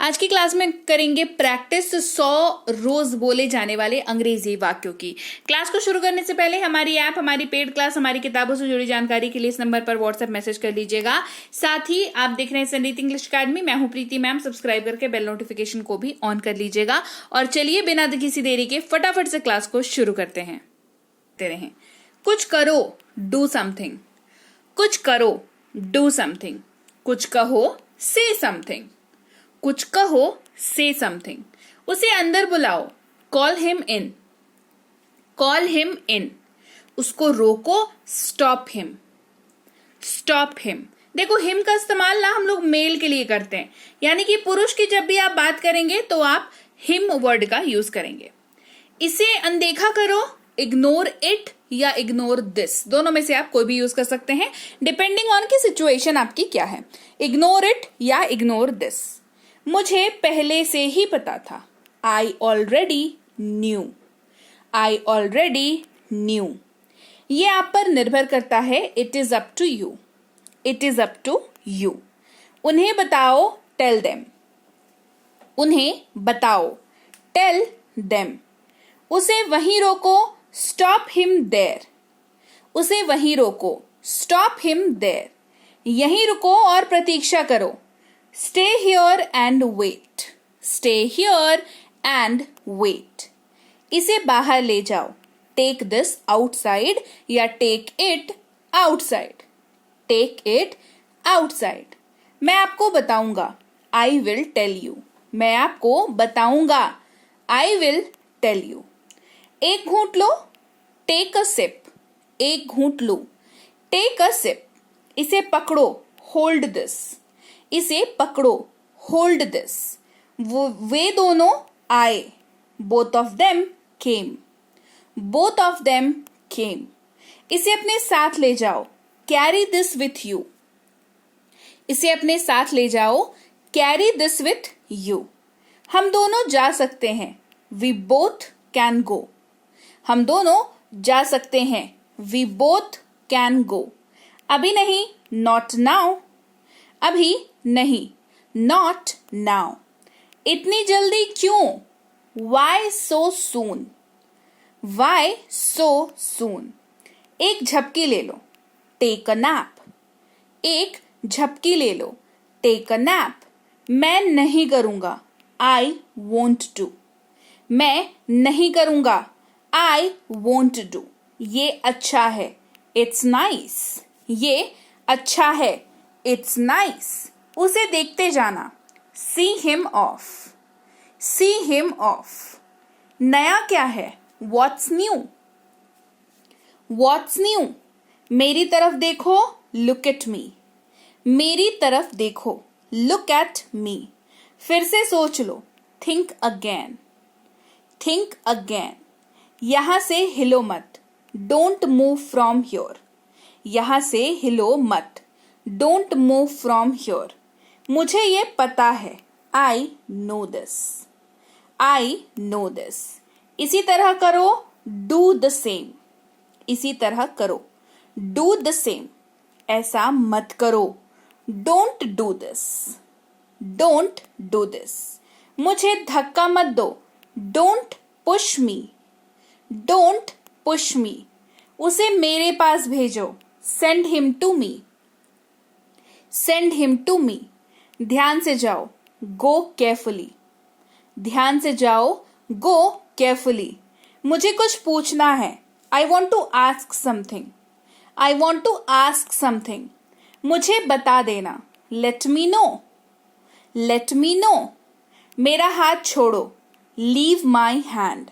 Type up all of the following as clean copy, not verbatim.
आज की क्लास में करेंगे प्रैक्टिस 100 रोज बोले जाने वाले अंग्रेजी वाक्यों की। क्लास को शुरू करने से पहले हमारी ऐप, हमारी पेड क्लास, हमारी किताबों से जुड़ी जानकारी के लिए इस नंबर पर व्हाट्सएप मैसेज कर लीजिएगा। साथ ही आप देख रहे हैं संरीत इंग्लिश अकेडमी, मैं हूं प्रीति मैम। सब्सक्राइब करके बेल नोटिफिकेशन को भी ऑन कर लीजिएगा। और चलिए बिना किसी देरी के फटाफट से क्लास को शुरू करते हैं। कुछ करो, डू समथिंग। कुछ करो, डू समथिंग। कुछ कहो, से समथिंग। कुछ कहो, से समथिंग। उसे अंदर बुलाओ, call him in. Call him in. उसको रोको, स्टॉप हिम। Stop him. देखो, हिम का इस्तेमाल ना हम लोग मेल के लिए करते हैं, यानी कि पुरुष की जब भी आप बात करेंगे तो आप हिम वर्ड का यूज करेंगे। इसे अनदेखा करो, इग्नोर इट या इग्नोर दिस, दोनों में से आप कोई भी यूज कर सकते हैं, डिपेंडिंग ऑन की सिचुएशन आपकी क्या है। इग्नोर इट या इग्नोर दिस। मुझे पहले से ही पता था, I already knew. I already knew. ये आप पर निर्भर करता है, it is up to you. It is up to you. उन्हें बताओ, टेल देम। उन्हें बताओ, टेल देम। उसे वहीं रोको, स्टॉप हिम देयर। उसे वहीं रोको, स्टॉप हिम देयर। यहीं रुको और प्रतीक्षा करो, stay here and wait. Stay here and wait. इसे बाहर ले जाओ, टेक दिस आउटसाइड या take it outside. Take it outside. मैं आपको बताऊंगा, आई विल टेल यू। मैं आपको बताऊंगा, आई विल टेल यू। एक घूंट लो, टेक अ सिप। एक घूंट लो, टेक अ सिप। इसे पकड़ो, होल्ड दिस। इसे पकड़ो, होल्ड दिस। वे दोनों आए, both of them came. Both of them केम। इसे अपने साथ ले जाओ, कैरी दिस विथ यू। इसे अपने साथ ले जाओ, कैरी दिस विथ यू। हम दोनों जा सकते हैं, वी बोथ कैन गो। हम दोनों जा सकते हैं, वी बोथ कैन गो। अभी नहीं, नॉट नाउ। अभी नहीं, नॉट नाउ। इतनी जल्दी क्यों, वाई सो सून। वाई सो सून। एक झपकी ले लो, टेक अ नैप। एक झपकी ले लो, टेक अ नैप। मैं नहीं करूंगा, आई वोंट डू। मैं नहीं करूंगा, आई वोंट डू। ये अच्छा है, इट्स नाइस। ये अच्छा है, इट्स नाइस। उसे देखते जाना, see him of. See him of. नया क्या है, व्हाट्स न्यू। What's new. मेरी तरफ देखो, लुक एट मी। मेरी तरफ देखो, लुक एट मी। फिर से सोच लो, थिंक अगेन। Think again. यहां से हिलो मत, डोंट मूव फ्रॉम हियर। यहां से हिलो मत, डोंट मूव फ्रॉम हियर। मुझे ये पता है, I know this. I know this. इसी तरह करो, डू द सेम। इसी तरह करो, डू द सेम। ऐसा मत करो, don't do this. Don't do this. मुझे धक्का मत दो, don't push me. Don't push me. उसे मेरे पास भेजो, send him to me. Send him to me. ध्यान से जाओ, गो केयरफुली। ध्यान से जाओ, गो केयरफुली। मुझे कुछ पूछना है, I want to ask something. I want to ask something. मुझे बता देना, let me know. Let me know. मेरा हाथ छोड़ो, leave my hand.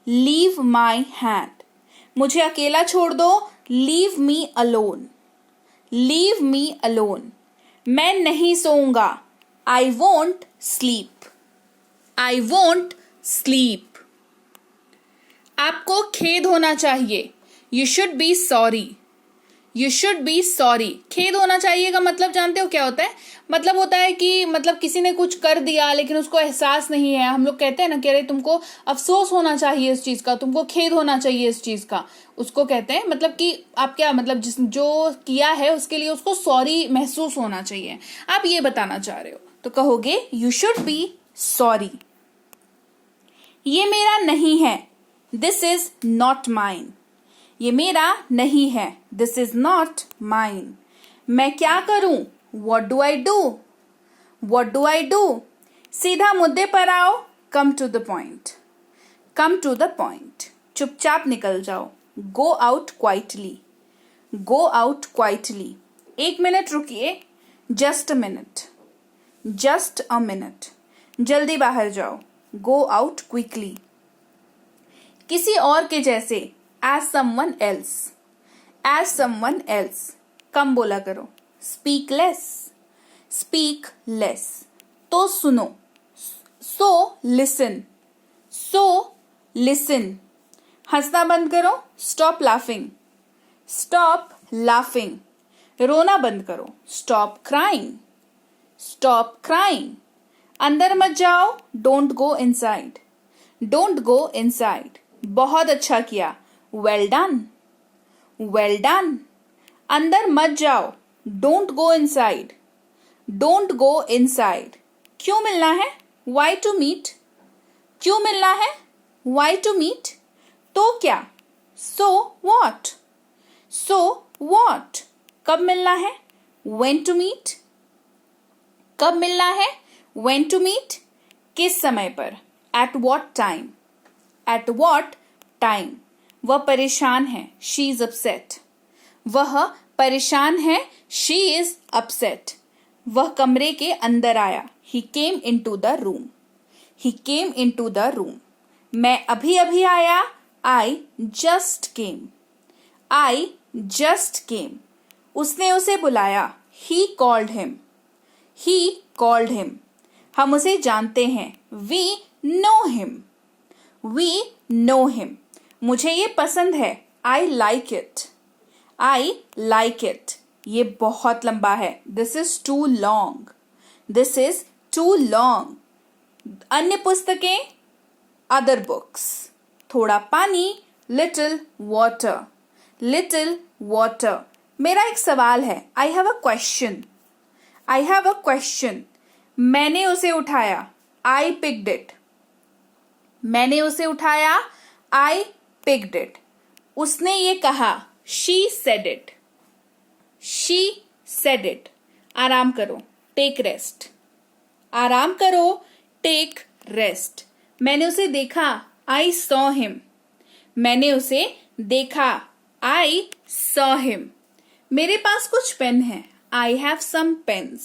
Leave my hand. मुझे अकेला छोड़ दो, leave me alone. Leave me alone. मैं नहीं सोऊंगा, I won't sleep. I won't sleep. आपको खेद होना चाहिए, you should be sorry. You should be sorry. खेद होना चाहिए का मतलब जानते हो क्या होता है? मतलब होता है कि मतलब किसी ने कुछ कर दिया लेकिन उसको एहसास नहीं है। हम लोग कहते हैं ना कि अरे तुमको अफसोस होना चाहिए इस चीज का, तुमको खेद होना चाहिए इस चीज का, उसको कहते हैं मतलब कि आप क्या मतलब जो किया है उसके लिए उसको सॉरी महसूस होना चाहिए। आप ये बताना चाह रहे हो। तो कहोगे यू शुड बी सॉरी। ये मेरा नहीं है, दिस इज नॉट माइन। ये मेरा नहीं है, दिस इज नॉट माइन। मैं क्या करूं, what do I do, what do I do. सीधा मुद्दे पर आओ, come to the point, come to the point. चुपचाप निकल जाओ, go out quietly, go out quietly. 1 minute रुकिए, just a minute, just a minute. जल्दी बाहर जाओ, गो आउट क्विकली। किसी और के जैसे, as someone else, as someone else. कम बोला करो, स्पीक लेस, स्पीक लेस। तो सुनो, सो लिसन, सो लिसन। हंसना बंद करो, स्टॉप लाफिंग, स्टॉप लाफिंग। रोना बंद करो, स्टॉप क्राइंग, स्टॉप क्राइंग। अंदर मत जाओ, don't go inside, don't go inside. बहुत अच्छा किया, वेल डन, वेल डन। अंदर मत जाओ, don't go inside, don't go inside. क्यों मिलना है, वाई टू मीट, क्यों मिलना है, वाई टू मीट। तो क्या, सो वॉट, सो वॉट। कब मिलना है, व्हेन टू मीट, कब मिलना है, व्हेन टू मीट। किस समय पर, at what time, at what time. वह परेशान है, शी इज अपसेट, वह परेशान है, शी इज अपसेट। वह कमरे के अंदर आया, he came in to the room, he came in to the room. मैं अभी अभी आया, I just came, I just came. उसने उसे बुलाया, he called him, he called him. हम उसे जानते हैं, we know him, we know him. मुझे ये पसंद है, I like it, I like it. ये बहुत लंबा है, this is too long, this is too long. अन्य पुस्तकें, अदर बुक्स। थोड़ा पानी, लिटिल वाटर, लिटिल वाटर। मेरा एक सवाल है, I have a question, I have a question. मैंने उसे उठाया, आई पिक्ड इट, मैंने उसे उठाया, आई पिक्ड इट। उसने ये कहा, she said it, she said it. आराम करो, टेक रेस्ट, आराम करो, टेक रेस्ट। मैंने उसे देखा, आई सॉ हिम, मैंने उसे देखा, आई सॉ हिम। मेरे पास कुछ पेन है, आई हैव सम पेन्स,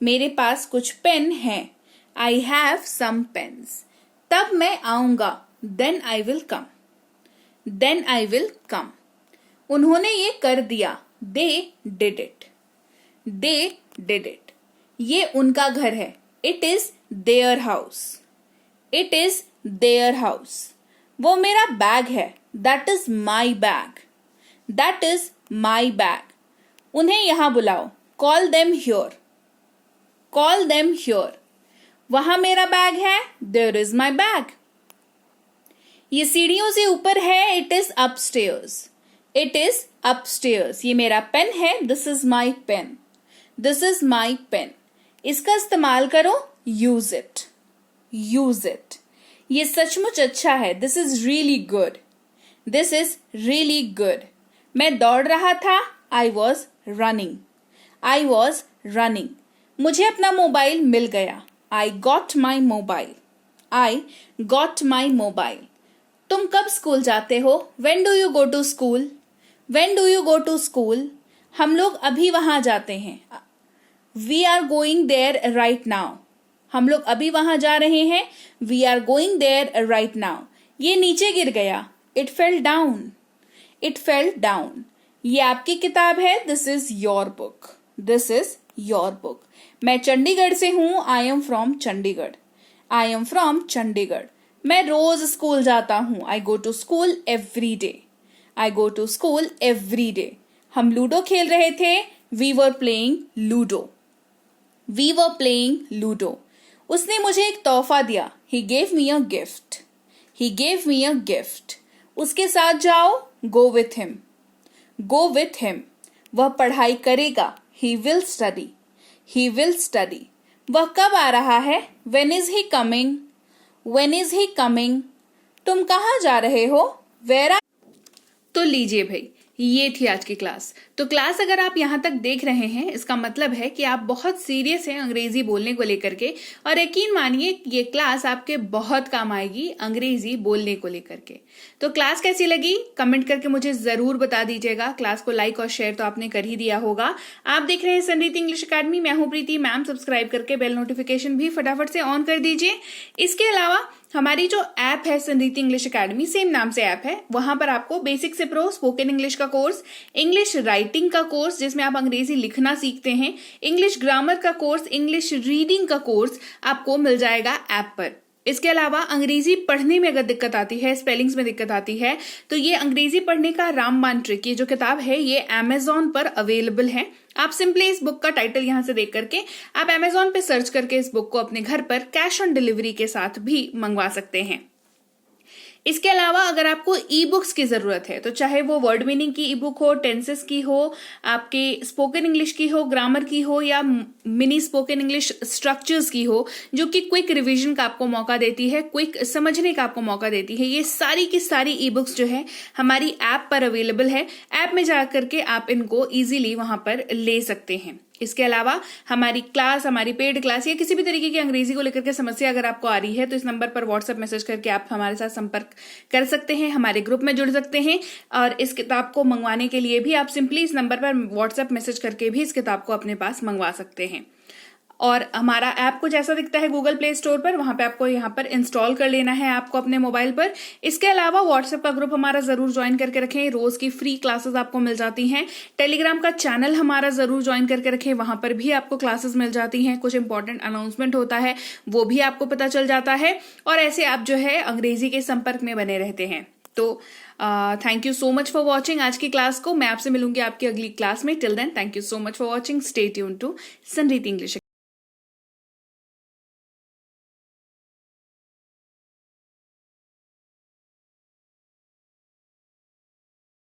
मेरे पास कुछ पेन है, आई हैव सम पेन्स। तब मैं आऊंगा, then I will come, then I will come. उन्होंने ये कर दिया, they did it, they did it. ये उनका घर है, it is their house, it is their house. वो मेरा बैग है, that is my bag, that is my bag. उन्हें यहां बुलाओ, call them here, call them here. वहां मेरा बैग है, देयर इज माई बैग। ये सीढ़ियों से ऊपर है, it is upstairs, it is upstairs. ये मेरा पेन है, this is my pen, this is my pen. इसका इस्तेमाल करो, यूज इट, यूज इट। ये सचमुच अच्छा है, this is really good, this is really good. मैं दौड़ रहा था, I was running, I was running. मुझे अपना मोबाइल मिल गया, I got my mobile, I got my mobile. तुम कब स्कूल जाते हो, when do you go to school, when do you go to school. हम लोग अभी वहां जाते हैं, we are going there right now. हम लोग अभी वहां जा रहे हैं, we are going there right now. ये नीचे गिर गया, it fell down, it fell down. ये आपकी किताब है, this is your book, this is your book. मैं चंडीगढ़ से हूं, I am from Chandigarh, I am from Chandigarh. मैं रोज स्कूल जाता हूं, I go to school every day, I go to school every day. हम लूडो खेल रहे थे, we were playing ludo, we were playing ludo. उसने मुझे एक तोहफा दिया, he gave me a gift, he gave me a gift. उसके साथ जाओ, go with him, go with him. वह पढ़ाई करेगा, he will study, he will study. वह कब आ रहा है, when is he coming, when is he coming, तुम कहाँ जा रहे हो, where are। तो लीजिए भाई, ये थी आज की क्लास। तो क्लास अगर आप यहाँ तक देख रहे हैं, इसका मतलब है कि आप बहुत सीरियस हैं अंग्रेजी बोलने को लेकर के, और यकीन मानिए ये क्लास आपके बहुत काम आएगी अंग्रेजी बोलने को लेकर के। तो क्लास कैसी लगी कमेंट करके मुझे जरूर बता दीजिएगा। क्लास को लाइक और शेयर तो आपने कर ही दिया होगा। आप देख रहे हैं संरीति इंग्लिश अकेडमी, मैं हूं प्रीति मैम। सब्सक्राइब करके बेल नोटिफिकेशन भी फटाफट से ऑन कर दीजिए। इसके अलावा हमारी जो ऐप है संरीति इंग्लिश अकेडमी, सेम नाम से ऐप है, वहां पर आपको बेसिक से प्रो स्पोकन इंग्लिश का कोर्स, इंग्लिश राइटिंग का कोर्स जिसमें आप अंग्रेजी लिखना सीखते हैं, इंग्लिश ग्रामर का कोर्स, इंग्लिश रीडिंग का कोर्स आपको मिल जाएगा ऐप पर। इसके अलावा अंग्रेजी पढ़ने में अगर दिक्कत आती है, स्पेलिंग्स में दिक्कत आती है, तो ये अंग्रेजी पढ़ने का रामबाण ट्रिक, ये जो किताब है ये अमेजॉन पर अवेलेबल है। आप सिंपली इस बुक का टाइटल यहां से देख करके आप अमेजॉन पे सर्च करके इस बुक को अपने घर पर कैश ऑन डिलीवरी के साथ भी मंगवा सकते हैं। इसके अलावा अगर आपको ई बुक्स की जरूरत है, तो चाहे वो वर्ड मीनिंग की ई बुक हो, टेंसेस की हो, आपके स्पोकन इंग्लिश की हो, ग्रामर की हो, या मिनी स्पोकन इंग्लिश स्ट्रक्चर्स की हो, जो कि क्विक रिवीजन का आपको मौका देती है, क्विक समझने का आपको मौका देती है, ये सारी की सारी ई बुक्स जो है हमारी ऐप पर अवेलेबल है। ऐप में जाकर के आप इनको इजीली वहां पर ले सकते हैं। इसके अलावा हमारी क्लास, हमारी पेड क्लास या किसी भी तरीके की अंग्रेजी को लेकर के समस्या अगर आपको आ रही है, तो इस नंबर पर व्हाट्सएप मैसेज करके आप हमारे साथ संपर्क कर सकते हैं, हमारे ग्रुप में जुड़ सकते हैं। और इस किताब को मंगवाने के लिए भी आप सिंपली इस नंबर पर व्हाट्सएप मैसेज करके भी इस किताब को अपने पास मंगवा सकते हैं। और हमारा ऐप कुछ ऐसा दिखता है गूगल प्ले स्टोर पर, वहां पे आपको यहाँ पर इंस्टॉल कर लेना है ऐप को अपने मोबाइल पर। इसके अलावा व्हाट्सएप का ग्रुप हमारा जरूर ज्वाइन करके रखें, रोज की फ्री क्लासेस आपको मिल जाती हैं। टेलीग्राम का चैनल हमारा जरूर ज्वाइन करके रखें, वहां पर भी आपको क्लासेस मिल जाती हैं, कुछ इंपॉर्टेंट अनाउंसमेंट होता है वो भी आपको पता चल जाता है, और ऐसे आप जो है अंग्रेजी के संपर्क में बने रहते हैं। तो thank you so much for watching आज की क्लास को। मैं आपसे मिलूंगी आपकी अगली क्लास में। Till then thank you so much for watching. Stay tune to संरीति इंग्लिश।